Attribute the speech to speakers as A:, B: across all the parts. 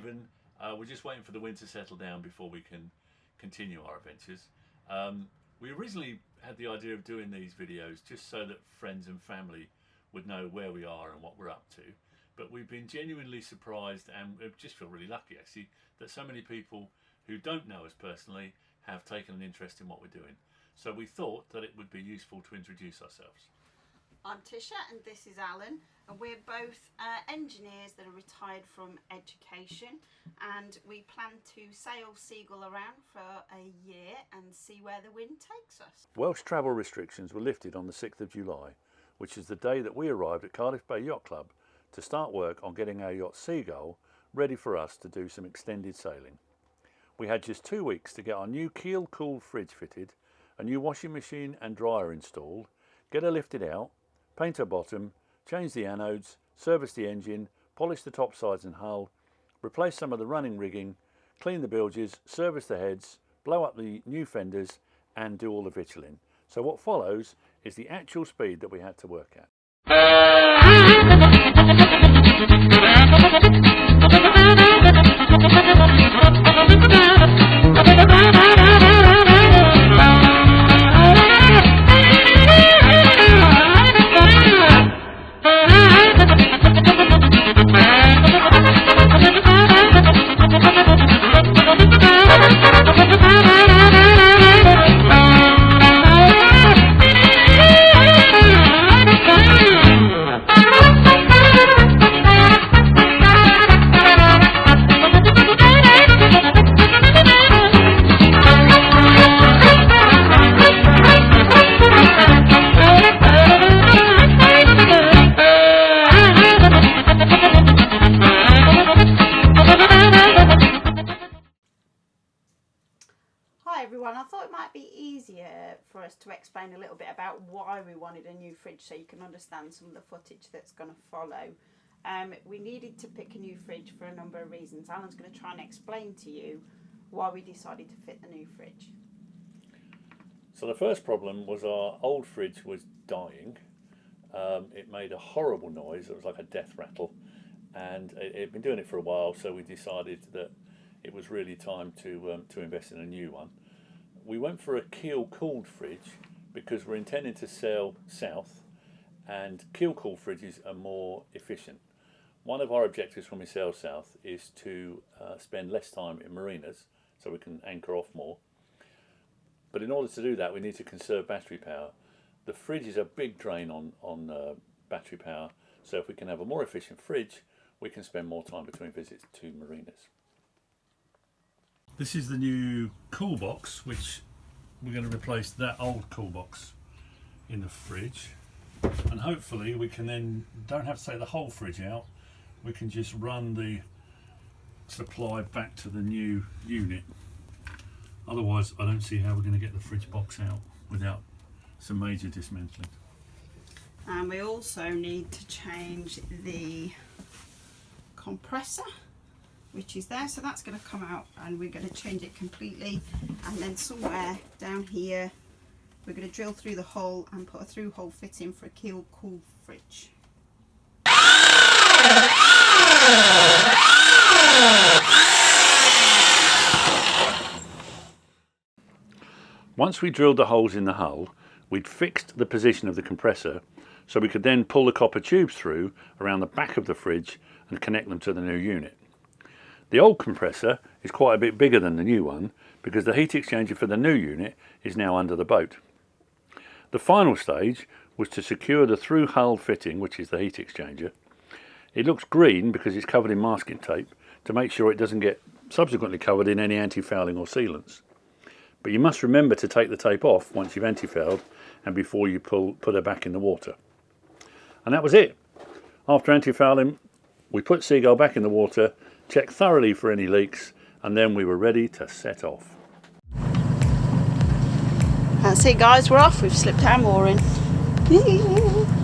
A: Stephen. We're just waiting for the wind to settle down before we can continue our adventures. We originally had the idea of doing these videos just so that friends and family would know where we are and what we're up to. But we've been genuinely surprised, and we just feel really lucky actually, that so many people who don't know us personally have taken an interest in what we're doing. So we thought that it would be useful to introduce ourselves.
B: I'm Tisha and this is Alan, and we're both engineers that are retired from education, and we plan to sail Seagull around for a year and see where the wind takes us.
C: Welsh travel restrictions were lifted on the 6th of July, which is the day that we arrived at Cardiff Bay Yacht Club to start work on getting our yacht Seagull ready for us to do some extended sailing. We had just 2 weeks to get our new keel-cooled fridge fitted, a new washing machine and dryer installed, get her lifted out, paint her bottom, change the anodes, service the engine, polish the top sides and hull, replace some of the running rigging, clean the bilges, service the heads, blow up the new fenders and do all the victualling. So what follows is the actual speed that we had to work at.
B: Everyone, I thought it might be easier for us to explain a little bit about why we wanted a new fridge so you can understand some of the footage that's going to follow. We needed to pick a new fridge for a number of reasons. Alan's going to try and explain to you why we decided to fit the new fridge.
C: So the first problem was our old fridge was dying. It made a horrible noise. It was like a death rattle, and it had been doing it for a while, so we decided that it was really time to invest in a new one. We went for a keel-cooled fridge because we're intending to sail south, and keel-cooled fridges are more efficient. One of our objectives when we sail south is to spend less time in marinas so we can anchor off more. But in order to do that, we need to conserve battery power. The fridge is a big drain on battery power, so if we can have a more efficient fridge, we can spend more time between visits to marinas.
A: This is the new cool box, which we're going to replace that old cool box in the fridge, and hopefully we can then don't have to take the whole fridge out. We can just run the supply back to the new unit. Otherwise I don't see how we're going to get the fridge box out without some major dismantling.
B: And we also need to change the compressor, which is there, so that's going to come out and we're going to change it completely, and then somewhere down here we're going to drill through the hole and put a through hole fitting for a keel-cooled fridge.
C: Once we drilled the holes in the hull, we'd fixed the position of the compressor so we could then pull the copper tubes through around the back of the fridge and connect them to the new unit. The old compressor is quite a bit bigger than the new one because the heat exchanger for the new unit is now under the boat. The final stage was to secure the through hull fitting, which is the heat exchanger. It looks green because it's covered in masking tape to make sure it doesn't get subsequently covered in any anti-fouling or sealants. But you must remember to take the tape off once you've anti-fouled and before you put her back in the water. And that was it. After anti-fouling, we put Seagull back in the water, checked thoroughly for any leaks, and then we were ready to set off.
B: That's it guys, we're off. We've slipped our mooring.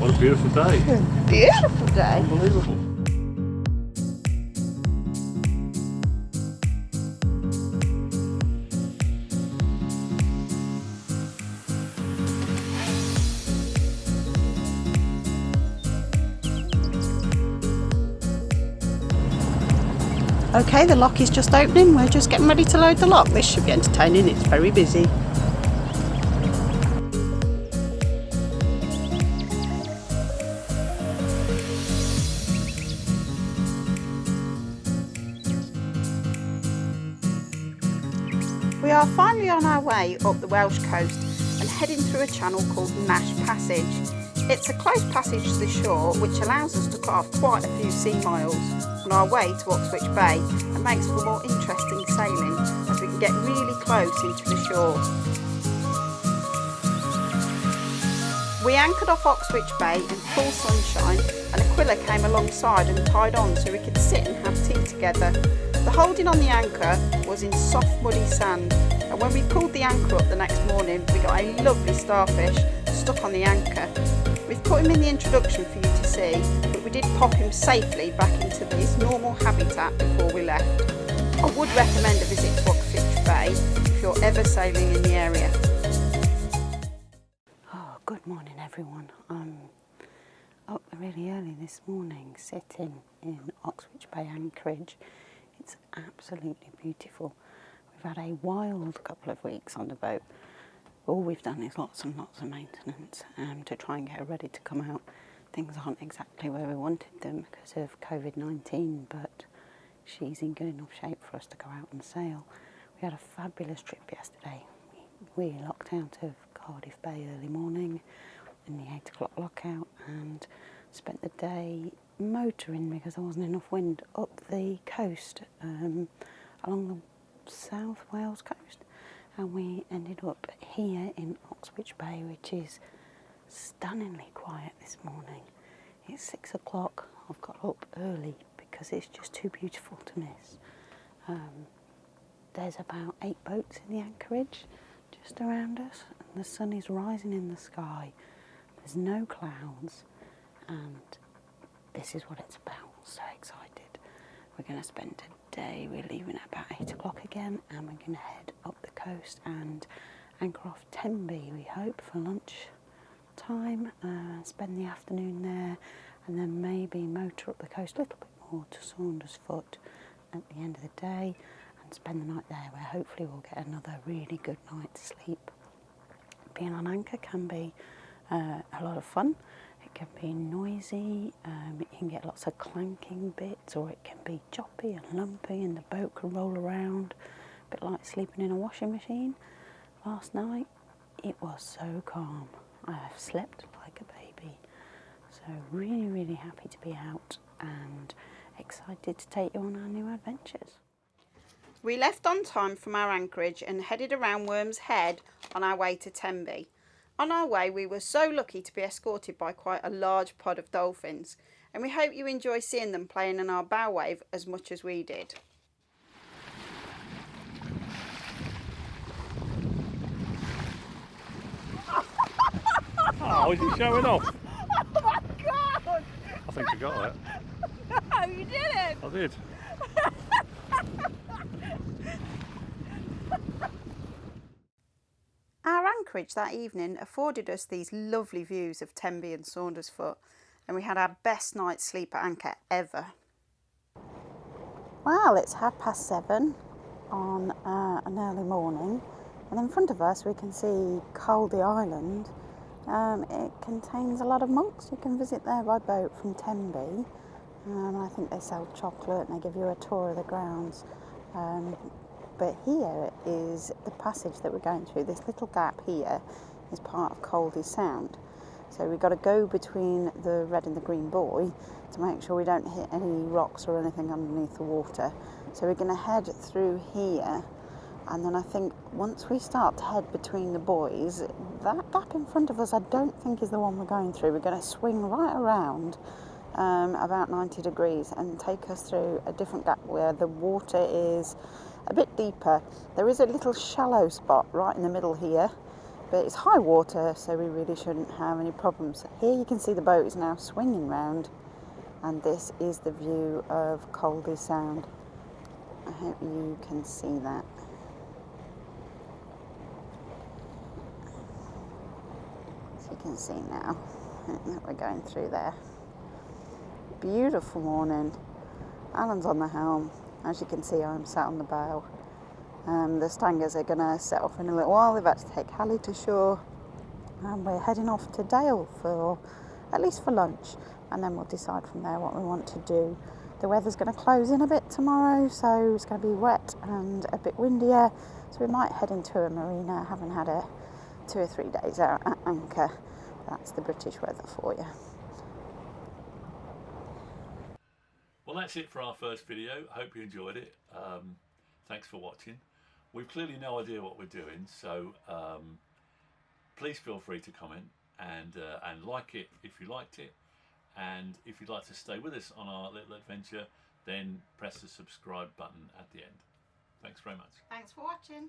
C: What a beautiful day.
B: Beautiful day.
C: Unbelievable.
B: Okay, the lock is just opening. We're just getting ready to load the lock. This should be entertaining. It's very busy. We are finally on our way up the Welsh coast and heading through a channel called Nash Passage. It's a close passage to the shore which allows us to cut off quite a few sea miles on our way to Oxwich Bay and makes for more interesting sailing as we can get really close into the shore. We anchored off Oxwich Bay in full sunshine and Aquila came alongside and tied on so we could sit and have tea together. The holding on the anchor was in soft muddy sand, and when we pulled the anchor up the next morning we got a lovely starfish stuck on the anchor. We've put him in the introduction for you to see, but we did pop him safely back into his normal habitat before we left. I would recommend a visit to Oxwich Bay if you're ever sailing in the area. Oh, good morning everyone. I'm up really early this morning sitting in Oxwich Bay anchorage. It's absolutely beautiful. We've had a wild couple of weeks on the boat. All we've done is lots and lots of maintenance to try and get her ready to come out. Things aren't exactly where we wanted them because of COVID-19, but she's in good enough shape for us to go out and sail. We had a fabulous trip yesterday. We locked out of Cardiff Bay early morning in the 8 o'clock lockout and spent the day motoring because there wasn't enough wind up the coast along the South Wales coast, and we ended up here in Oxwich Bay, which is stunningly quiet this morning. It's 6 o'clock. I've got up early because it's just too beautiful to miss. There's about 8 boats in the anchorage just around us and the sun is rising in the sky. There's no clouds and this is what it's about. So excited. We're going to spend a day, we're leaving at about 8 o'clock again and we're going to head up the coast and anchor off Tenby, we hope, for lunch time, spend the afternoon there and then maybe motor up the coast a little bit more to Saundersfoot at the end of the day and spend the night there where hopefully we'll get another really good night's sleep. Being on anchor can be a lot of fun. It can be noisy, you can get lots of clanking bits, or it can be choppy and lumpy and the boat can roll around, a bit like sleeping in a washing machine. Last night it was so calm. I have slept like a baby. So really happy to be out and excited to take you on our new adventures. We left on time from our anchorage and headed around Worm's Head on our way to Tenby. On our way, we were so lucky to be escorted by quite a large pod of dolphins, and we hope you enjoy seeing them playing in our bow wave as much as we did.
C: Oh, is he showing off?
B: Oh my God!
C: I think you got that.
B: No, you didn't!
C: I did.
B: Our anchorage that evening afforded us these lovely views of Tenby and Saundersfoot, and we had our best night's sleep at anchor ever. Well, it's 7:30 on an early morning, and in front of us we can see Caldy Island. It contains a lot of monks. You can visit there by boat from Tenby. I think they sell chocolate and they give you a tour of the grounds. But here is the passage that we're going through. This little gap here is part of Caldy Sound. So we've got to go between the red and the green buoy to make sure we don't hit any rocks or anything underneath the water. So we're going to head through here, and then I think once we start to head between the buoys, that gap in front of us I don't think is the one we're going through. We're going to swing right around about 90 degrees and take us through a different gap where the water is a bit deeper. There is a little shallow spot right in the middle here, but it's high water, so we really shouldn't have any problems. Here you can see the boat is now swinging round, and this is the view of Caldy Sound. I hope you can see that. So you can see now that we're going through there. Beautiful morning. Alan's on the helm. As you can see, I'm sat on the bow. The stangers are going to set off in a little while. They've had to take Hallie to shore, and we're heading off to Dale for at least for lunch, and then we'll decide from there what we want to do. The weather's going to close in a bit tomorrow, so it's going to be wet and a bit windier, so we might head into a marina. Haven't had 2 or 3 days out at anchor. That's the British weather for you.
A: Well, that's it for our first video. Hope you enjoyed it. Thanks for watching. We've clearly no idea what we're doing, so please feel free to comment and like it if you liked it. And if you'd like to stay with us on our little adventure, then press the subscribe button at the end. Thanks very much.
B: Thanks for watching.